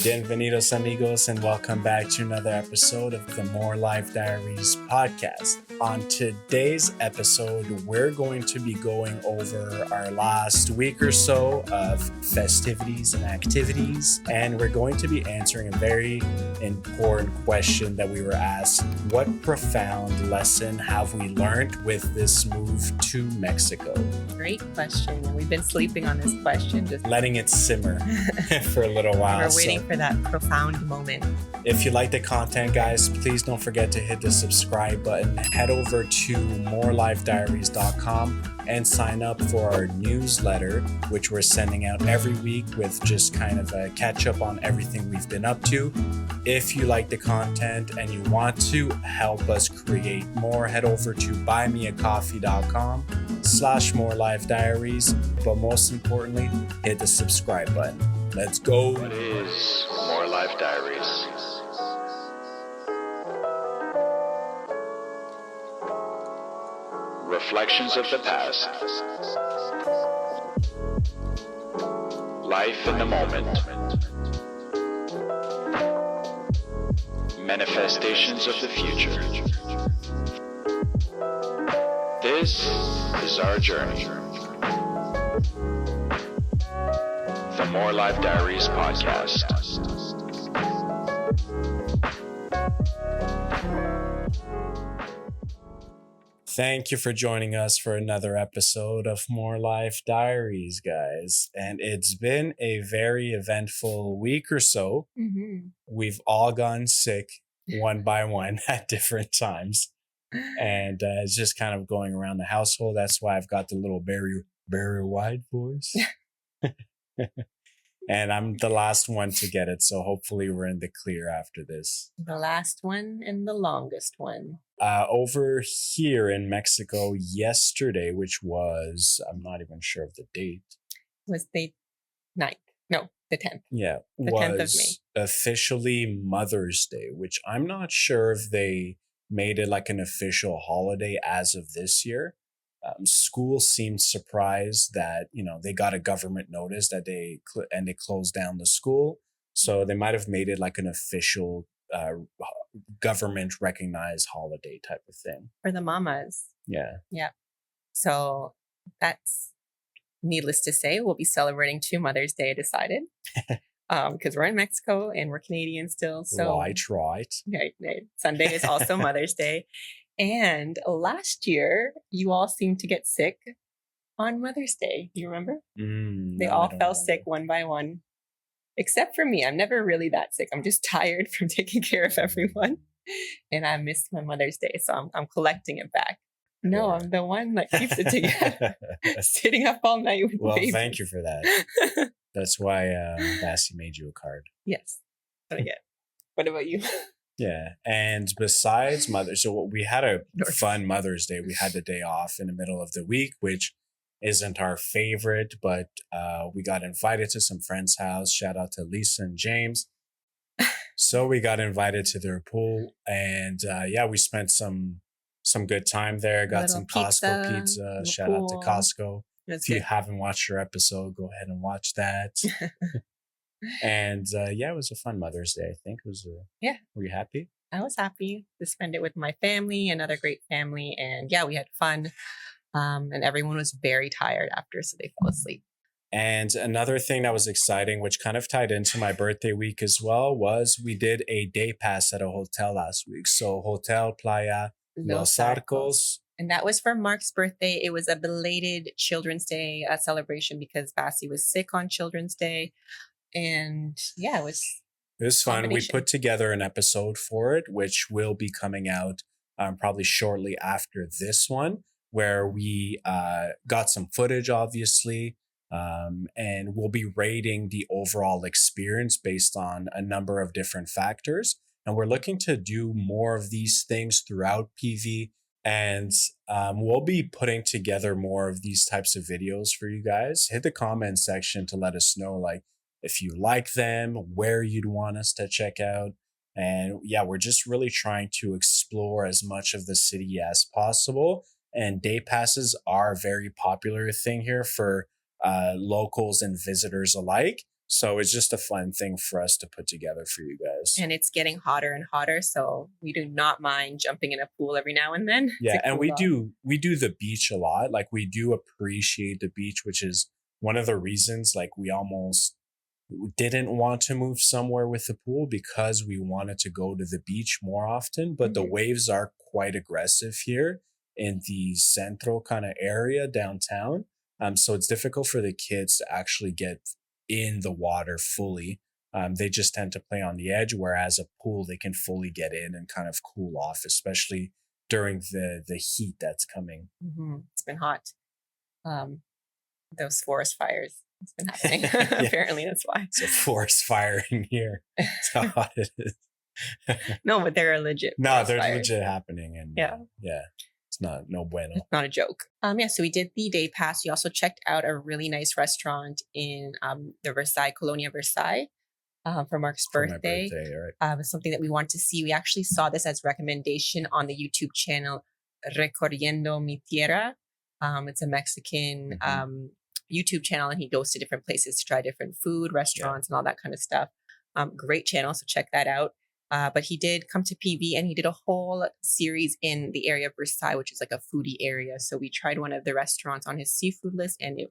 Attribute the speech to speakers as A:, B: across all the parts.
A: Bienvenidos, amigos, and welcome back to another episode of the More Life Diaries podcast. On today's episode, we're going to be going over our last week or so of festivities and activities, and we're going to be answering a very important question that we were asked. What profound lesson have we learned with this move to Mexico?
B: Great question. And we've been sleeping on this question, just
A: letting it simmer for a little while.
B: We're waiting for that profound moment.
A: If you like the content, guys, please don't forget to hit the subscribe button. Head over to morelifediaries.com and sign up for our newsletter, which we're sending out every week with just kind of a catch up on everything we've been up to. If you like the content and you want to help us create more, head over to buymeacoffee.com/morelifediaries. But most importantly, hit the subscribe button. Let's go.
C: What is More Life Diaries? Reflections of the past. Life in the moment. Manifestations of the future. This is our journey. The More Life Diaries podcast.
A: Thank you for joining us for another episode of More Life Diaries, guys. And it's been a very eventful week or so.
B: Mm-hmm.
A: We've all gotten sick one by one at different times. And it's just kind of going around the household. That's why I've got the little very wide voice. And I'm the last one to get it. So hopefully we're in the clear after this.
B: The last one and the longest one.
A: Over here in Mexico yesterday, which was, I'm not even sure of the date.
B: Was the 9th? No, the 10th.
A: Yeah.
B: The 10th of May.
A: Officially Mother's Day, which I'm not sure if they made it like an official holiday as of this year. School seemed surprised that, they got a government notice that they closed down the school. So they might have made it like an official government recognized holiday type of thing.
B: For the mamas.
A: Yeah.
B: Yeah. So that's needless to say, we'll be celebrating 2 Mother's Day, I decided. Because we're in Mexico and we're Canadian still. So
A: Right.
B: Right. Sunday is also Mother's Day. And last year, you all seemed to get sick on Mother's Day. Do you remember? They all fell sick one by one, except for me. I'm never really that sick. I'm just tired from taking care of everyone. And I missed my Mother's Day, so I'm collecting it back. No, I'm the one that keeps it together, sitting up all night with baby.
A: Thank you for that. That's why Bassie made you a card.
B: Yes. What I get. What about you?
A: Yeah. And besides so we had a fun Mother's Day. We had the day off in the middle of the week, which isn't our favorite, but we got invited to some friends' house. Shout out to Lisa and James. So we got invited to their pool and we spent some good time there. Got some Costco pizza. Shout out to Costco. If you haven't watched your episode, go ahead and watch that. And it was a fun Mother's Day. I think it was. Were you happy?
B: I was happy to spend it with my family, another great family, and we had fun. And everyone was very tired after, so they fell asleep.
A: And another thing that was exciting, which kind of tied into my birthday week as well, was we did a day pass at a hotel last week. So Hotel Playa Los Arcos.
B: And that was for Mark's birthday. It was a belated Children's Day celebration because Bassie was sick on Children's Day. And it was
A: fun. We put together an episode for it, which will be coming out probably shortly after this one, where we got some footage, obviously, and we'll be rating the overall experience based on a number of different factors. And we're looking to do more of these things throughout PV. And we'll be putting together more of these types of videos for you guys. Hit the comment section to let us know, if you like them, where you'd want us to check out. And we're just really trying to explore as much of the city as possible. And day passes are a very popular thing here for locals and visitors alike. So it's just a fun thing for us to put together for you guys.
B: And it's getting hotter and hotter, so we do not mind jumping in a pool every now and then.
A: Yeah, and we do the beach a lot. Like, we do appreciate the beach, which is one of the reasons like we almost didn't want to move somewhere with the pool, because we wanted to go to the beach more often. But the waves are quite aggressive here in the central kind of area downtown. So it's difficult for the kids to actually get in the water fully. They just tend to play on the edge, whereas a pool, they can fully get in and kind of cool off, especially during the heat that's coming.
B: It's been hot. Those forest fires, it's been happening. Apparently that's why.
A: It's a forest fire in here. That's how hot it is.
B: No, but they're legit.
A: No, they're
B: fires.
A: legit happening. And
B: yeah.
A: It's no bueno.
B: It's not a joke. So we did the day pass. We also checked out a really nice restaurant in the Versailles, Colonia Versailles, for Mark's birthday. Right. It's something that we wanted to see. We actually saw this as recommendation on the YouTube channel Recorriendo Mi Tierra. It's a Mexican YouTube channel, and he goes to different places to try different food, restaurants, and all that kind of stuff. Great channel, so check that out. But he did come to PV, and he did a whole series in the area of Versailles, which is like a foodie area. So we tried one of the restaurants on his seafood list, and it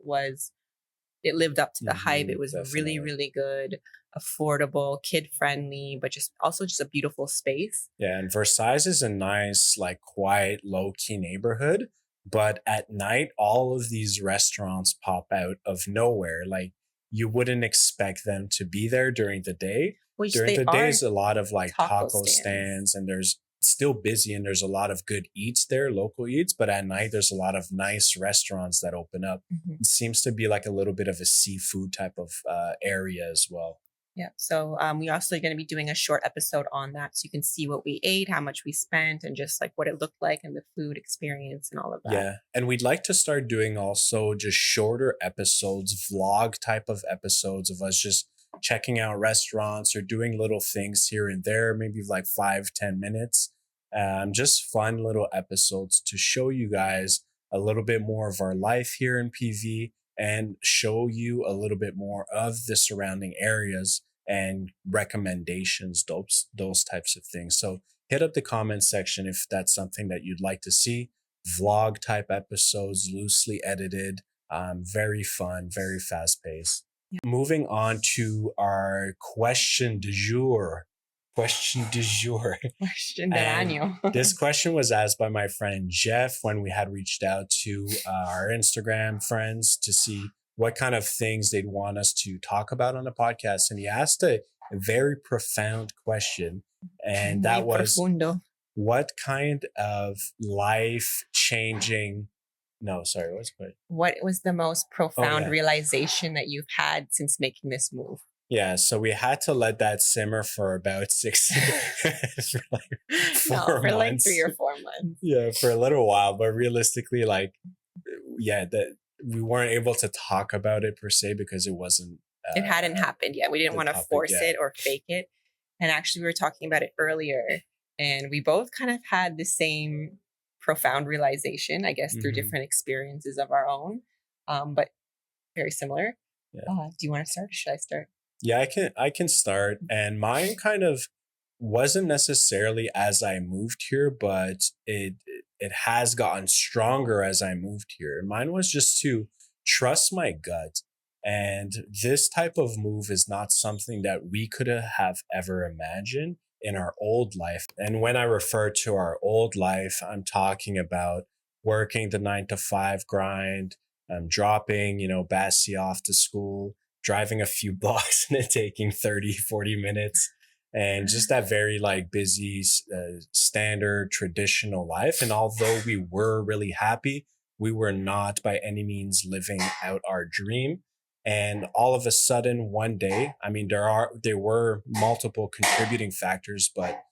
B: lived up to the hype. It was really, really good, affordable, kid friendly, but just a beautiful space.
A: Yeah, and Versailles is a nice, like, quiet, low key neighborhood. But at night, all of these restaurants pop out of nowhere. Like, you wouldn't expect them to be there during the day. During the day, there's a lot of like taco stands, and there's still busy, and there's a lot of good eats there, local eats. But at night, there's a lot of nice restaurants that open up. It seems to be like a little bit of a seafood type of area as well.
B: Yeah. So we're also going to be doing a short episode on that, so you can see what we ate, how much we spent, and just like what it looked like, and the food experience and all of that.
A: Yeah. And we'd like to start doing also just shorter episodes, vlog type of episodes of us just checking out restaurants or doing little things here and there, maybe like 5-10 minutes. Just fun little episodes to show you guys a little bit more of our life here in PV, and show you a little bit more of the surrounding areas and recommendations, those types of things. So hit up the comment section if that's something that you'd like to see. Vlog type episodes, loosely edited, very fun, very fast paced. Yeah. Moving on to our question du jour. Question del año. This question was asked by my friend Jeff when we had reached out to our Instagram friends to see what kind of things they'd want us to talk about on the podcast. And he asked a very profound question. And that was, what kind of life-changing... No, sorry, what's it?
B: What was the most profound realization that you've had since making this move?
A: Yeah, so we had to let that simmer for about 6 for like 4 months.
B: Like 3 or 4 months.
A: Yeah, for a little while, but realistically, like, that we weren't able to talk about it per se because it wasn't.
B: It hadn't happened yet. We didn't want to force it or fake it. And actually, we were talking about it earlier, and we both kind of had the same profound realization, I guess, through different experiences of our own, but very similar. Yeah. Do you want to start? Or should I start?
A: Yeah, I can start. And mine kind of wasn't necessarily as I moved here, but it has gotten stronger as I moved here. Mine was just to trust my gut. And this type of move is not something that we could have ever imagined in our old life. And when I refer to our old life, I'm talking about working the 9-to-5 grind, dropping, Bassie off to school, driving a few blocks and it taking 30-40 minutes, and just that very like busy, standard, traditional life. And although we were really happy, we were not by any means living out our dream. And all of a sudden, one day, I mean, there were multiple contributing factors, but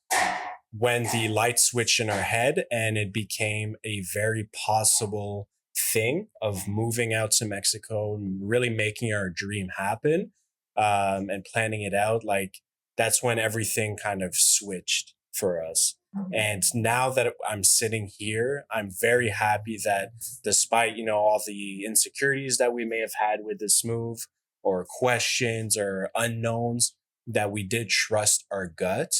A: when the light switched in our head and it became a very possible thing of moving out to Mexico and really making our dream happen, and planning it out, like, that's when everything kind of switched for us. And now that I'm sitting here, I'm very happy that despite, all the insecurities that we may have had with this move, or questions or unknowns, that we did trust our gut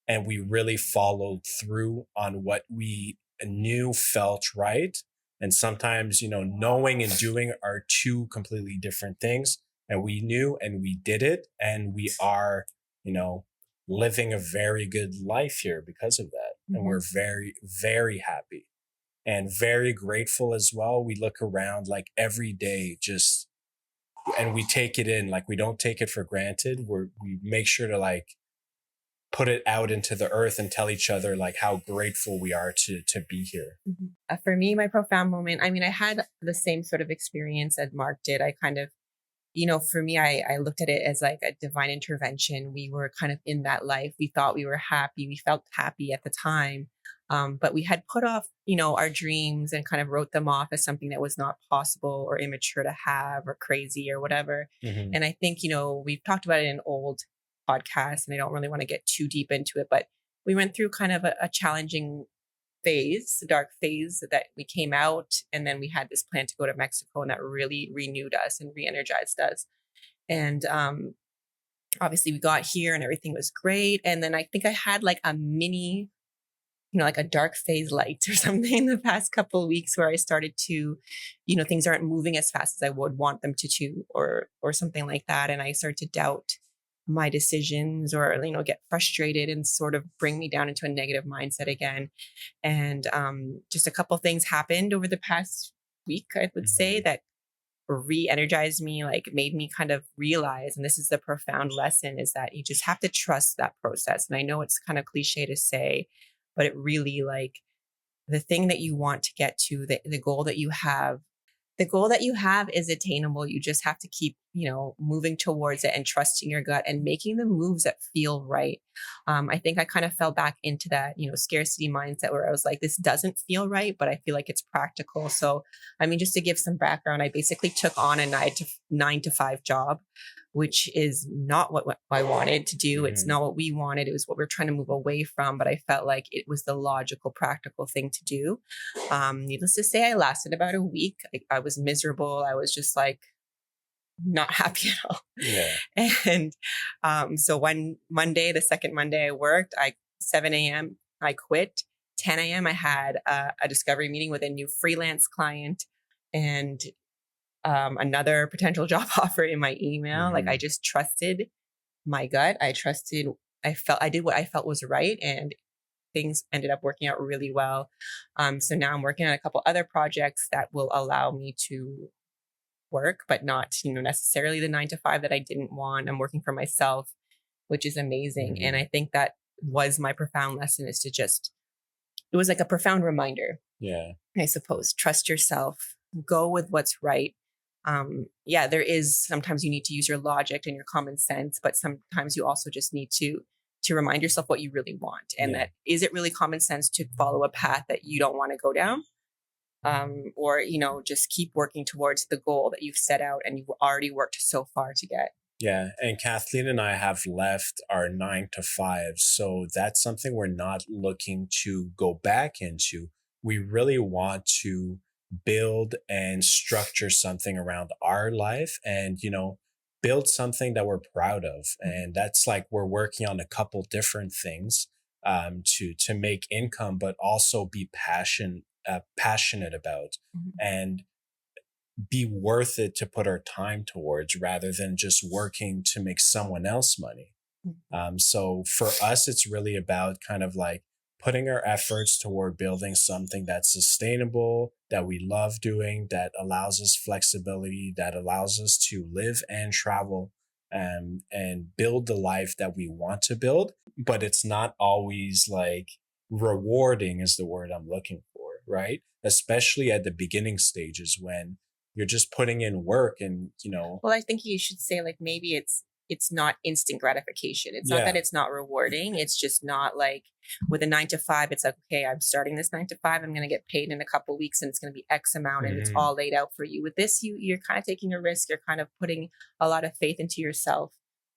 A: and we really followed through on what we knew felt right. And sometimes, knowing and doing are two completely different things. And we knew and we did it. And we are, living a very good life here because of that. And we're very, very happy and very grateful as well. We look around like every day and we take it in, like we don't take it for granted. We make sure to like put it out into the earth and tell each other like how grateful we are to be here.
B: For me, my profound moment, I had the same sort of experience that Mark did. I kind of, for me, I looked at it as like a divine intervention. We were kind of in that life. We thought we were happy. We felt happy at the time. But we had put off, our dreams and kind of wrote them off as something that was not possible or immature to have or crazy or whatever. And I think, we've talked about it in old podcasts and I don't really want to get too deep into it, but we went through kind of a challenging phase, a dark phase that we came out. And then we had this plan to go to Mexico and that really renewed us and re-energized us. And obviously we got here and everything was great. And then I think I had like a mini, like a dark phase light or something the past couple of weeks where I started to, things aren't moving as fast as I would want them to or something like that. And I started to doubt my decisions or, get frustrated and sort of bring me down into a negative mindset again. And just a couple of things happened over the past week, I would say, that re-energized me, like made me kind of realize, and this is the profound lesson, is that you just have to trust that process. And I know it's kind of cliche to say, but it really, like, the thing that you want to get to, the goal that you have, is attainable. You just have to keep, moving towards it and trusting your gut and making the moves that feel right. I think I kind of fell back into that, scarcity mindset where I was like, this doesn't feel right, but I feel like it's practical. So, just to give some background, I basically took on a 9 to 5 job, which is not what I wanted to do. It's not what we wanted. It was what we're trying to move away from. But I felt like it was the logical, practical thing to do. Needless to say, I lasted about a week. I was miserable. I was just like not happy at all.
A: Yeah.
B: And so one Monday, the second Monday I worked, 7 a.m. I quit. 10 a.m. I had a discovery meeting with a new freelance client and another potential job offer in my email. Like I just trusted my gut. I did what I felt was right, and things ended up working out really well. So now I'm working on a couple other projects that will allow me to work, but not, necessarily the 9 to 5 that I didn't want. I'm working for myself, which is amazing. And I think that was my profound lesson, is to it was like a profound reminder.
A: Yeah.
B: I suppose, trust yourself, go with what's right. There is sometimes you need to use your logic and your common sense, but sometimes you also just need to remind yourself what you really want. And that, is it really common sense to follow a path that you don't want to go down? Or, just keep working towards the goal that you've set out and you've already worked so far to get.
A: Yeah. And Kathleen and I have left our 9 to 5. So that's something we're not looking to go back into. We really want to build and structure something around our life and, build something that we're proud of. And that's like, we're working on a couple different things to make income, but also be passionate about and be worth it to put our time towards, rather than just working to make someone else money. So for us, it's really about kind of like putting our efforts toward building something that's sustainable, that we love doing, that allows us flexibility, that allows us to live and travel and build the life that we want to build. But it's not always like rewarding is the word I'm looking for, right? Especially at the beginning stages when you're just putting in work and,
B: Well, I think you should say, like, maybe it's not instant gratification. It's not that it's not rewarding. It's just not like with a 9 to 5, it's like, okay, I'm starting this 9 to 5. I'm going to get paid in a couple of weeks and it's going to be X amount and it's all laid out for you. With this, you're kind of taking a risk. You're kind of putting a lot of faith into yourself.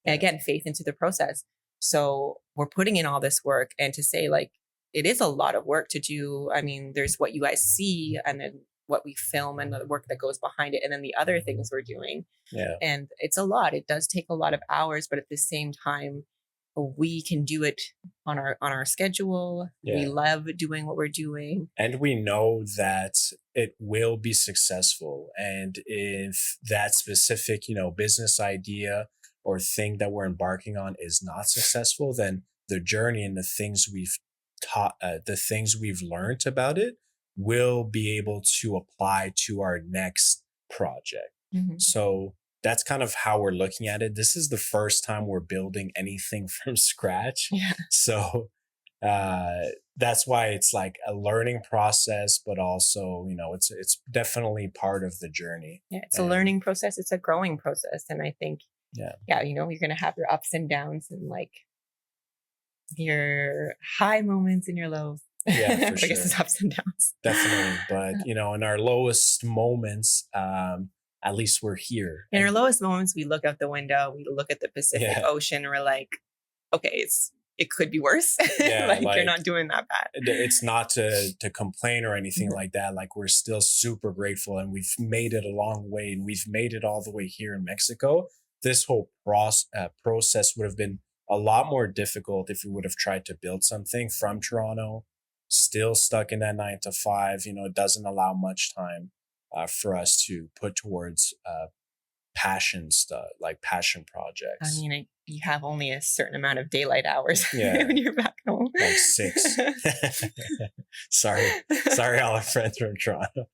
B: And again, faith into the process. So we're putting in all this work, and to say, like, it is a lot of work to do. I mean, there's what you guys see and then what we film and the work that goes behind it, and then the other things we're doing.
A: Yeah.
B: And it's a lot. It does take a lot of hours, but at the same time, we can do it on our schedule.
A: Yeah.
B: We love doing what we're doing.
A: And we know that it will be successful. And if that specific, business idea or thing that we're embarking on is not successful, then the journey and the things we've taught, the things we've learned about it will be able to apply to our next project.
B: Mm-hmm.
A: So that's kind of how we're looking at it. This is the first time we're building anything from scratch.
B: Yeah.
A: So that's why it's like a learning process, but also, it's definitely part of the journey.
B: Yeah, it's a learning process. It's a growing process. And I think, you're going to have your ups and downs and like your high moments and your lows.
A: Yeah, for
B: I
A: sure.
B: guess it's ups and downs.
A: Definitely. But, in our lowest moments, at least we're here.
B: In our lowest moments, we look out the window, we look at the Pacific Ocean, and we're like, okay, it could be worse.
A: Yeah,
B: like you're not doing that bad.
A: It's not to complain or anything like that. Like we're still super grateful, and we've made it a long way, and we've made it all the way here in Mexico. This whole process would have been a lot more difficult if we would have tried to build something from Toronto, still stuck in that 9 to 5. It doesn't allow much time for us to put towards passion stuff, like passion projects.
B: I mean, you have only a certain amount of daylight hours
A: when
B: you're back home.
A: Like 6. Sorry, all our friends from Toronto.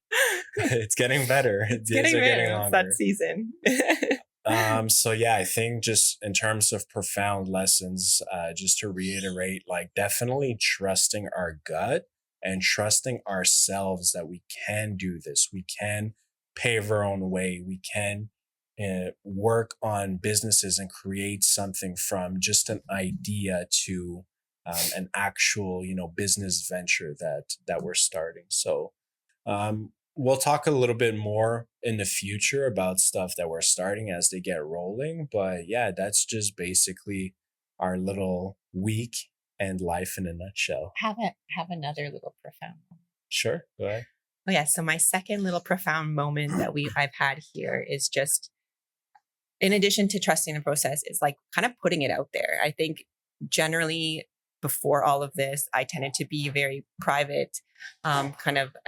A: It's getting better.
B: It's getting better. It's that season.
A: So yeah, I think just in terms of profound lessons, just to reiterate, like definitely trusting our gut and trusting ourselves that we can do this. We can pave our own way. We can work on businesses and create something from just an idea to an actual, business venture that we're starting. So we'll talk a little bit more in the future about stuff that we're starting as they get rolling. But yeah, that's just basically our little week and life in a nutshell.
B: Have another little profound moment.
A: Sure, go ahead.
B: Oh yeah, so my second little profound moment that I've had here is just, in addition to trusting the process, is like kind of putting it out there. I think generally before all of this, I tended to be very private. I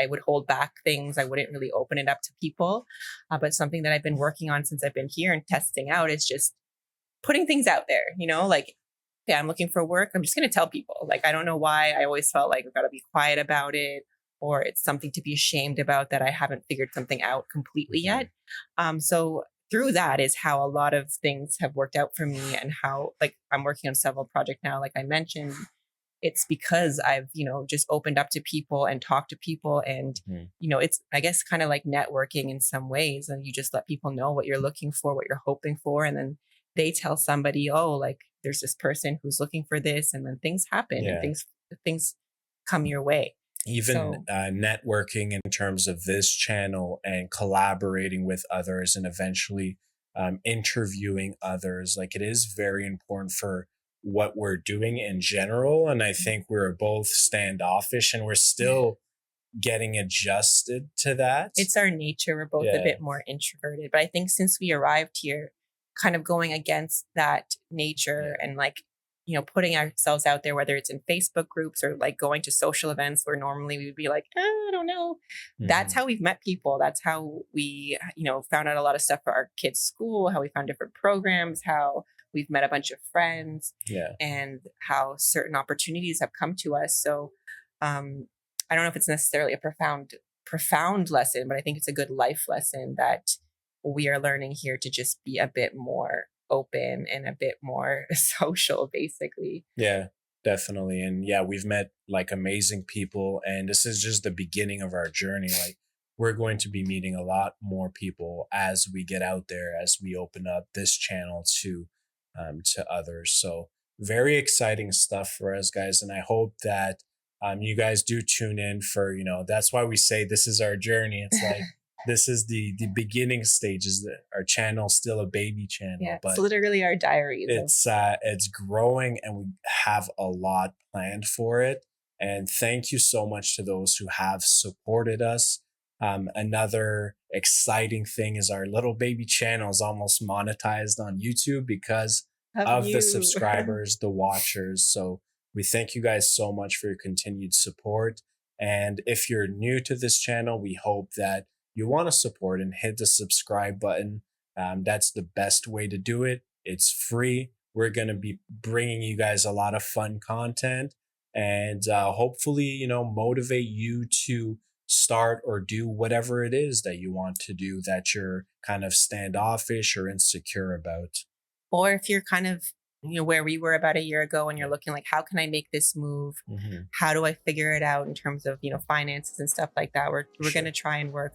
B: would hold back things. I wouldn't really open it up to people. But something that I've been working on since I've been here and testing out is just putting things out there, like, yeah, I'm looking for work. I'm just going to tell people. Like, I don't know why I always felt like I've got to be quiet about it, or it's something to be ashamed about that I haven't figured something out completely yet. So through that is how a lot of things have worked out for me, and how, like, I'm working on several projects now, like I mentioned. It's because I've, just opened up to people and talked to people, and, it's, I guess, kind of like networking in some ways. And you just let people know what you're looking for, what you're hoping for. And then they tell somebody, oh, like there's this person who's looking for this, and then things happen and things come your way.
A: Even networking in terms of this channel and collaborating with others and eventually interviewing others. Like, it is very important for what we're doing in general. And I think we're both standoffish, and we're still getting adjusted to that.
B: It's our nature. We're both a bit more introverted. But I think since we arrived here, kind of going against that nature and like, putting ourselves out there, whether it's in Facebook groups or like going to social events where normally we would be like, I don't know. That's how we've met people. That's how we, found out a lot of stuff for our kids' school, how we found different programs, how we've met a bunch of friends, and how certain opportunities have come to us. So I don't know if it's necessarily a profound lesson, but I think it's a good life lesson that we are learning here, to just be a bit more open and a bit more social, basically.
A: Yeah, definitely. And yeah, we've met like amazing people, and this is just the beginning of our journey. Like, we're going to be meeting a lot more people as we get out there, as we open up this channel to others. So very exciting stuff for us, guys. And I hope that you guys do tune in for, that's why we say this is our journey. It's like, this is the beginning stages. That our channel's still a baby channel, but
B: it's literally our diary.
A: It's growing, and we have a lot planned for it. And thank you so much to those who have supported us Another exciting thing is our little baby channel is almost monetized on YouTube because of the subscribers, the watchers. So we thank you guys so much for your continued support. And if you're new to this channel, we hope that you want to support and hit the subscribe button. That's the best way to do it. It's free. We're going to be bringing you guys a lot of fun content and hopefully, motivate you to start or do whatever it is that you want to do that you're kind of standoffish or insecure about.
B: Or if you're kind of, where we were about a year ago and you're looking like, how can I make this move? Mm-hmm. How do I figure it out in terms of, finances and stuff like that? We're going to try and work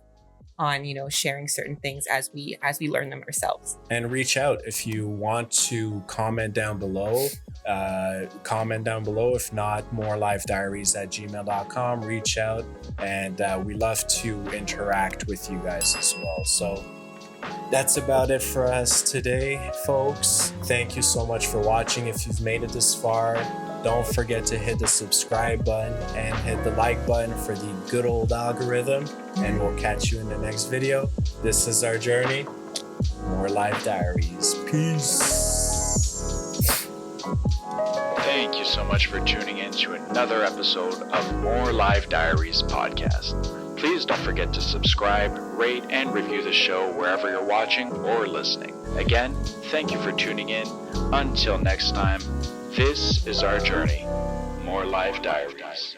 B: on, sharing certain things as we learn them ourselves.
A: And reach out if you want to comment down below. If not, morelifediaries@gmail.com. Reach out, and we love to interact with you guys as well. So that's about it for us today, folks. Thank you so much for watching. If you've made it this far, don't forget to hit the subscribe button and hit the like button for the good old algorithm. And we'll catch you in the next video. This is our journey. More Life Diaries. Peace.
C: Thank you so much for tuning in to another episode of More Life Diaries podcast. Please don't forget to subscribe, rate, and review the show wherever you're watching or listening. Again, thank you for tuning in. Until next time, this is our journey. More Life Diaries.